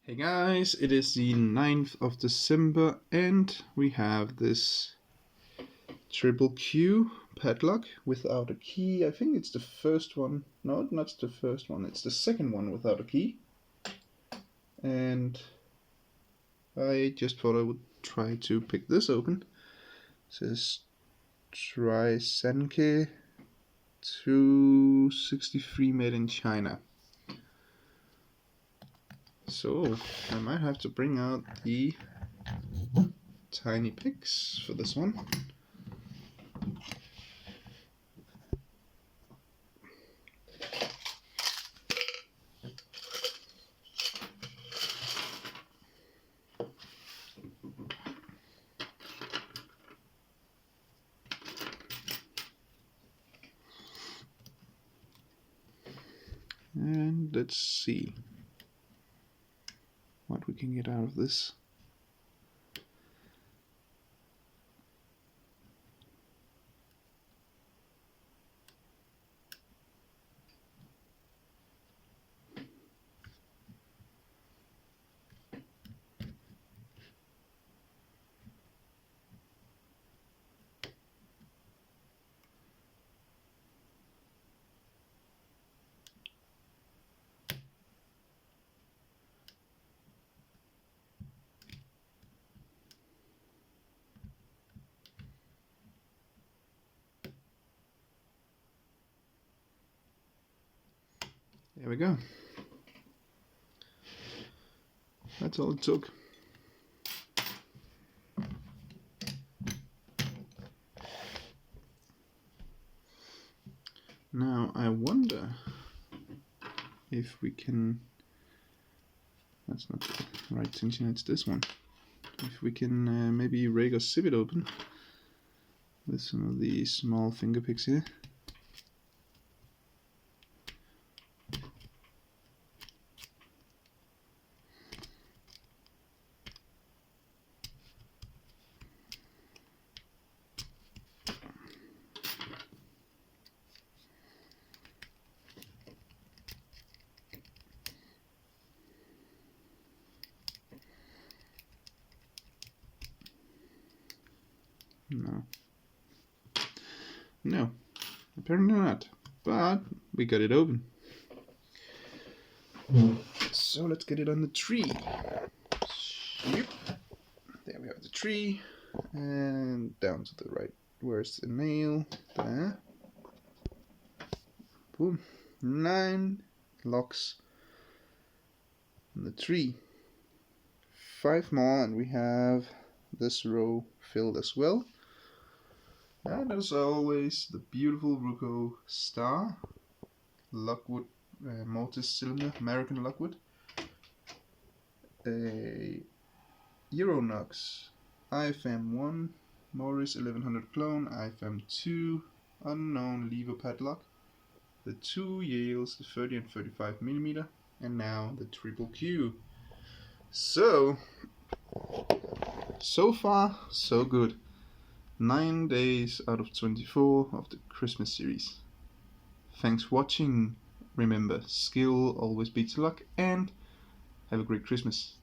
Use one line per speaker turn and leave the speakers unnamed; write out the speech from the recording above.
Hey guys, it is the 9th of December and we have this QQQ padlock without a key. I think it's the first one. No, not the first one. It's the second one without a key. And I just thought I would try to pick this open. It says Try Senke 263 made in China. So I might have to bring out the tiny picks for this one. And let's see what we can get out of this. There we go. That's all it took. Now I wonder if we can, that's not the right tension, it's this one. If we can maybe rig or sieve it open with some of these small finger picks here. No, apparently not, but we got it open. So let's get it on the tree. Yep. There we have the tree, and down to the right. Where's the nail? There. Boom. 9 locks on the tree. 5 more, and we have this row filled as well. And as always, the beautiful Ruko star, Lockwood multi-cylinder, American Lockwood, a Euronox IFM1, Morris 1100 clone, IFM2, unknown lever padlock, the 2 Yales, the 30 and 35 millimeter, and now the QQQ. So far, so good. 9 days out of 24 of the Christmas series. Thanks for watching. Remember, skill always beats luck, and have a great Christmas.